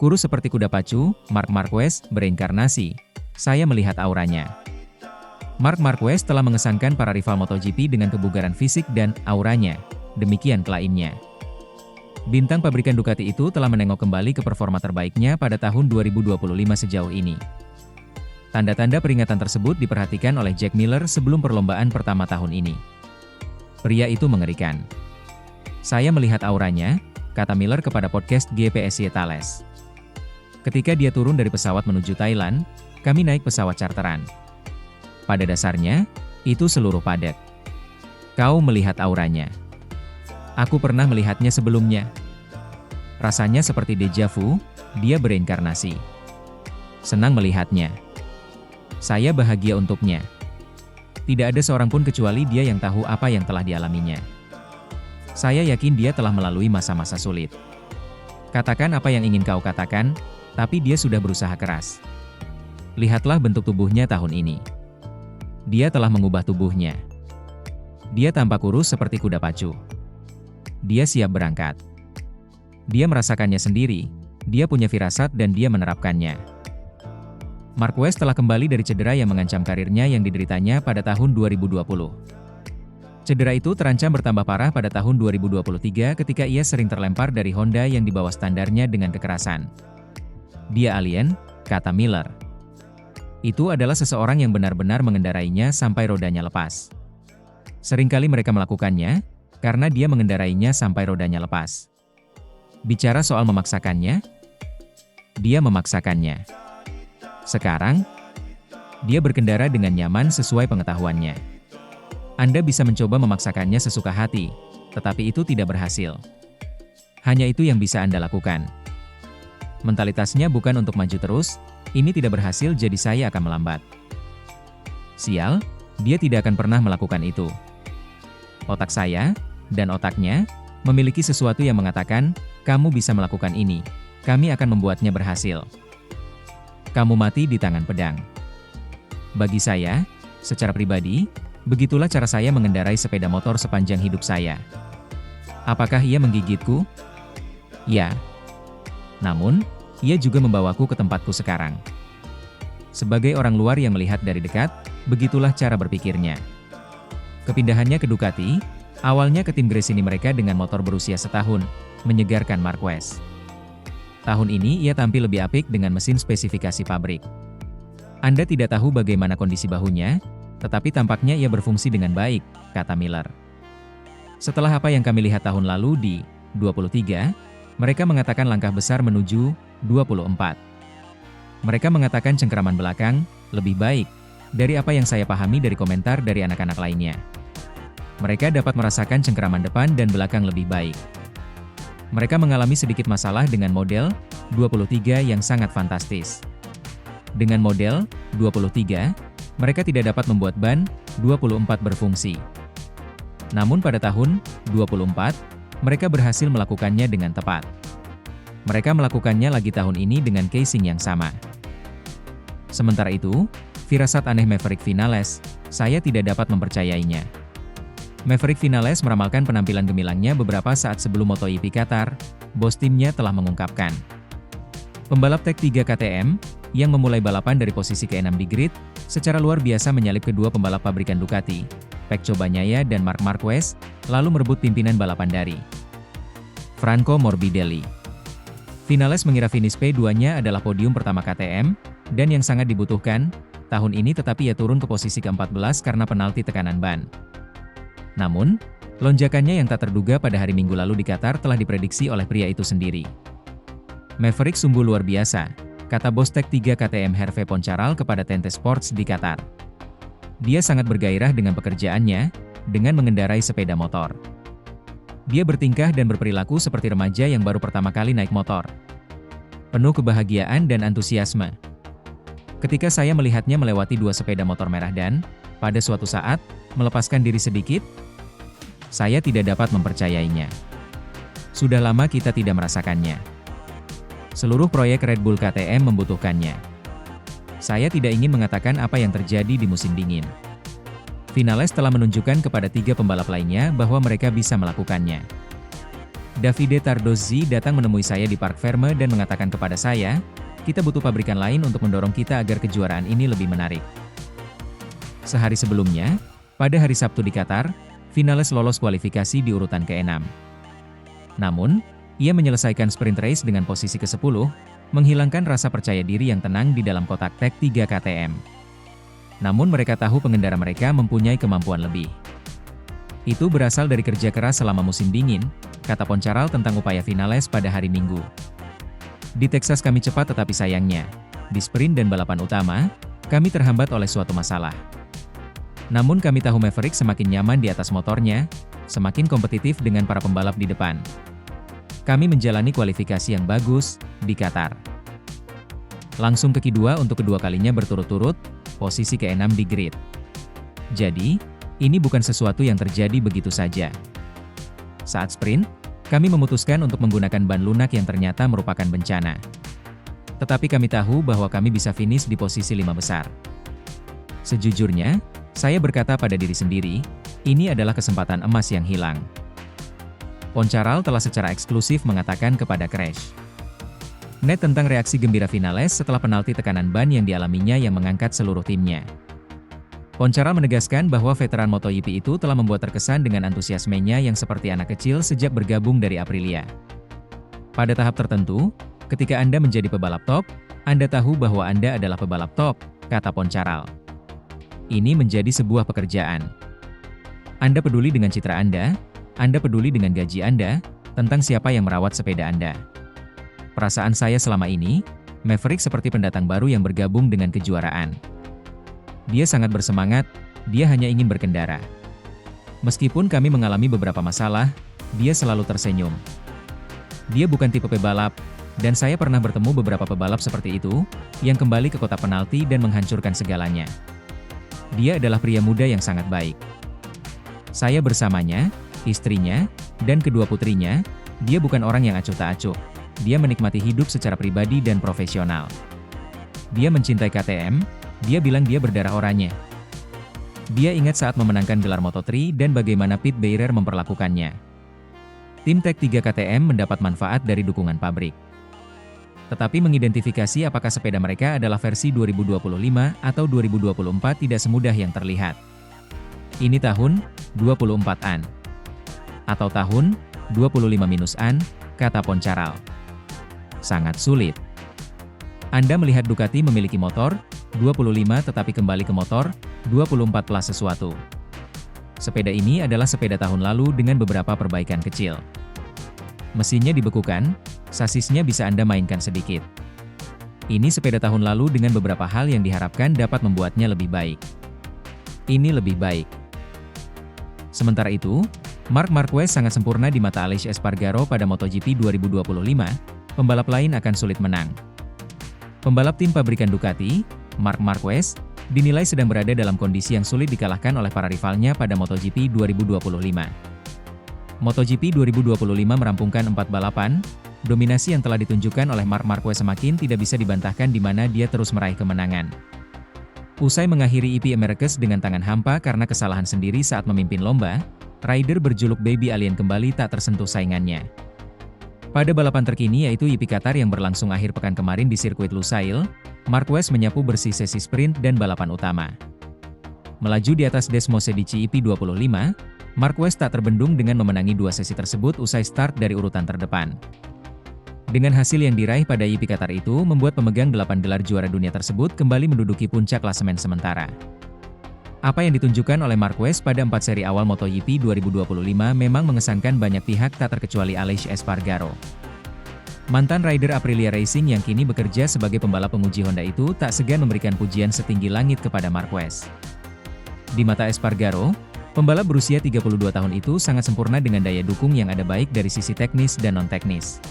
Kurus seperti kuda pacu, Marc Marquez bereinkarnasi. Saya melihat auranya. Marc Marquez telah mengesankan para rival MotoGP dengan kebugaran fisik dan auranya. Demikian klaimnya. Bintang pabrikan Ducati itu telah menengok kembali ke performa terbaiknya pada tahun 2025 sejauh ini. Tanda-tanda peringatan tersebut diperhatikan oleh Jack Miller sebelum perlombaan pertama tahun ini. Pria itu mengerikan. Saya melihat auranya, kata Miller kepada podcast GPSY Thales. Ketika dia turun dari pesawat menuju Thailand, kami naik pesawat charteran. Pada dasarnya, itu seluruh padet. Kau melihat auranya. Aku pernah melihatnya sebelumnya. Rasanya seperti deja vu, dia bereinkarnasi. Senang melihatnya. Saya bahagia untuknya. Tidak ada seorang pun kecuali dia yang tahu apa yang telah dialaminya. Saya yakin dia telah melalui masa-masa sulit. Katakan apa yang ingin kau katakan, tapi dia sudah berusaha keras. Lihatlah bentuk tubuhnya tahun ini. Dia telah mengubah tubuhnya. Dia tampak kurus seperti kuda pacu. Dia siap berangkat. Dia merasakannya sendiri, dia punya firasat dan dia menerapkannya. Marquez telah kembali dari cedera yang mengancam karirnya yang dideritanya pada tahun 2020. Cedera itu terancam bertambah parah pada tahun 2023 ketika ia sering terlempar dari Honda yang di bawah standarnya dengan kekerasan. Dia alien, kata Miller. Itu adalah seseorang yang benar-benar mengendarainya sampai rodanya lepas. Seringkali mereka melakukannya, karena dia mengendarainya sampai rodanya lepas. Bicara soal memaksakannya, dia memaksakannya. Sekarang, dia berkendara dengan nyaman sesuai pengetahuannya. Anda bisa mencoba memaksakannya sesuka hati, tetapi itu tidak berhasil. Hanya itu yang bisa Anda lakukan. Mentalitasnya bukan untuk maju terus, ini tidak berhasil jadi saya akan melambat. Sial, dia tidak akan pernah melakukan itu. Otak saya, dan otaknya, memiliki sesuatu yang mengatakan, kamu bisa melakukan ini, kami akan membuatnya berhasil. Kamu mati di tangan pedang. Bagi saya, secara pribadi, begitulah cara saya mengendarai sepeda motor sepanjang hidup saya. Apakah ia menggigitku? Ya. Namun, ia juga membawaku ke tempatku sekarang. Sebagai orang luar yang melihat dari dekat, begitulah cara berpikirnya. Kepindahannya ke Ducati, awalnya ke tim Gresini mereka dengan motor berusia setahun, menyegarkan Marquez. Tahun ini ia tampil lebih apik dengan mesin spesifikasi pabrik. Anda tidak tahu bagaimana kondisi bahunya, tetapi tampaknya ia berfungsi dengan baik, kata Miller. Setelah apa yang kami lihat tahun lalu di 23, mereka mengatakan langkah besar menuju 24. Mereka mengatakan cengkeraman belakang lebih baik dari apa yang saya pahami dari komentar dari anak-anak lainnya. Mereka dapat merasakan cengkeraman depan dan belakang lebih baik. Mereka mengalami sedikit masalah dengan model 23 yang sangat fantastis. Dengan model 23, mereka tidak dapat membuat ban 24 berfungsi. Namun pada tahun 24, mereka berhasil melakukannya dengan tepat. Mereka melakukannya lagi tahun ini dengan casing yang sama. Sementara itu, firasat aneh Maverick Vinales, saya tidak dapat mempercayainya. Maverick Vinales meramalkan penampilan gemilangnya beberapa saat sebelum MotoGP Qatar, bos timnya telah mengungkapkan. Pembalap Tech 3 KTM, yang memulai balapan dari posisi ke-6 di grid, secara luar biasa menyalip kedua pembalap pabrikan Ducati, Pecco Bagnaia dan Marc Marquez, lalu merebut pimpinan balapan dari Franco Morbidelli. Vinales mengira finish P2-nya adalah podium pertama KTM, dan yang sangat dibutuhkan, tahun ini tetapi ia turun ke posisi ke-14 karena penalti tekanan ban. Namun, lonjakannya yang tak terduga pada hari Minggu lalu di Qatar telah diprediksi oleh pria itu sendiri. Maverick sungguh luar biasa, kata bos Tech 3 KTM Hervé Poncharal kepada Tente Sports di Qatar. Dia sangat bergairah dengan pekerjaannya, dengan mengendarai sepeda motor. Dia bertingkah dan berperilaku seperti remaja yang baru pertama kali naik motor. Penuh kebahagiaan dan antusiasme. Ketika saya melihatnya melewati dua sepeda motor merah dan, pada suatu saat, melepaskan diri sedikit, saya tidak dapat mempercayainya. Sudah lama kita tidak merasakannya. Seluruh proyek Red Bull KTM membutuhkannya. Saya tidak ingin mengatakan apa yang terjadi di musim dingin. Vinales telah menunjukkan kepada 3 pembalap lainnya bahwa mereka bisa melakukannya. Davide Tardozzi datang menemui saya di Parc Ferme dan mengatakan kepada saya, kita butuh pabrikan lain untuk mendorong kita agar kejuaraan ini lebih menarik. Sehari sebelumnya, pada hari Sabtu di Qatar, Vinales lolos kualifikasi di urutan ke-6. Namun, ia menyelesaikan sprint race dengan posisi ke-10, menghilangkan rasa percaya diri yang tenang di dalam kotak tag 3 KTM. Namun mereka tahu pengendara mereka mempunyai kemampuan lebih. Itu berasal dari kerja keras selama musim dingin, kata Poncharal tentang upaya Vinales pada hari Minggu. Di Texas kami cepat tetapi sayangnya, di sprint dan balapan utama, kami terhambat oleh suatu masalah. Namun kami tahu Maverick semakin nyaman di atas motornya, semakin kompetitif dengan para pembalap di depan. Kami menjalani kualifikasi yang bagus di Qatar. Langsung ke Q2 untuk kedua kalinya berturut-turut, posisi ke-6 di grid. Jadi, ini bukan sesuatu yang terjadi begitu saja. Saat sprint, kami memutuskan untuk menggunakan ban lunak yang ternyata merupakan bencana. Tetapi kami tahu bahwa kami bisa finish di posisi 5 besar. Sejujurnya, saya berkata pada diri sendiri, ini adalah kesempatan emas yang hilang. Poncharal telah secara eksklusif mengatakan kepada Crash Net tentang reaksi gembira Vinales setelah penalti tekanan ban yang dialaminya yang mengangkat seluruh timnya. Poncharal menegaskan bahwa veteran MotoGP itu telah membuat terkesan dengan antusiasmenya yang seperti anak kecil sejak bergabung dari Aprilia. Pada tahap tertentu, ketika Anda menjadi pebalap top, Anda tahu bahwa Anda adalah pebalap top, kata Poncharal. Ini menjadi sebuah pekerjaan. Anda peduli dengan citra Anda peduli dengan gaji Anda, tentang siapa yang merawat sepeda Anda. Perasaan saya selama ini, Maverick seperti pendatang baru yang bergabung dengan kejuaraan. Dia sangat bersemangat, dia hanya ingin berkendara. Meskipun kami mengalami beberapa masalah, dia selalu tersenyum. Dia bukan tipe pebalap, dan saya pernah bertemu beberapa pebalap seperti itu, yang kembali ke kotak penalti dan menghancurkan segalanya. Dia adalah pria muda yang sangat baik. Saya bersamanya, istrinya, dan kedua putrinya, dia bukan orang yang acuh tak acuh. Dia menikmati hidup secara pribadi dan profesional. Dia mencintai KTM, dia bilang dia berdarah oranye. Dia ingat saat memenangkan gelar Moto3 dan bagaimana Pete Beirer memperlakukannya. Tim Tag 3 KTM mendapat manfaat dari dukungan pabrik. Tetapi mengidentifikasi apakah sepeda mereka adalah versi 2025 atau 2024 tidak semudah yang terlihat. Ini tahun 24-an. Atau tahun 25-an, kata Poncharal. Sangat sulit. Anda melihat Ducati memiliki motor 25 tetapi kembali ke motor 24 plus sesuatu. Sepeda ini adalah sepeda tahun lalu dengan beberapa perbaikan kecil. Mesinnya dibekukan, sasisnya bisa Anda mainkan sedikit. Ini sepeda tahun lalu dengan beberapa hal yang diharapkan dapat membuatnya lebih baik. Ini lebih baik. Sementara itu, Marc Marquez sangat sempurna di mata Aleix Espargaro pada MotoGP 2025, pembalap lain akan sulit menang. Pembalap tim pabrikan Ducati, Marc Marquez, dinilai sedang berada dalam kondisi yang sulit dikalahkan oleh para rivalnya pada MotoGP 2025. MotoGP 2025 merampungkan 4 balapan, dominasi yang telah ditunjukkan oleh Marc Marquez semakin tidak bisa dibantahkan di mana dia terus meraih kemenangan. Usai mengakhiri EP Americas dengan tangan hampa karena kesalahan sendiri saat memimpin lomba, rider berjuluk Baby Alien kembali tak tersentuh saingannya. Pada balapan terkini yaitu EP Qatar yang berlangsung akhir pekan kemarin di sirkuit Lusail, Marquez menyapu bersih sesi sprint dan balapan utama. Melaju di atas Desmosedici EP 25, Marquez tak terbendung dengan memenangi 2 sesi tersebut usai start dari urutan terdepan. Dengan hasil yang diraih pada EP Qatar itu membuat pemegang 8 gelar juara dunia tersebut kembali menduduki puncak klasemen sementara. Apa yang ditunjukkan oleh Marquez pada 4 seri awal MotoGP 2025 memang mengesankan banyak pihak tak terkecuali Aleix Espargaro. Mantan rider Aprilia Racing yang kini bekerja sebagai pembalap penguji Honda itu tak segan memberikan pujian setinggi langit kepada Marquez. Di mata Espargaro, pembalap berusia 32 tahun itu sangat sempurna dengan daya dukung yang ada baik dari sisi teknis dan non-teknis.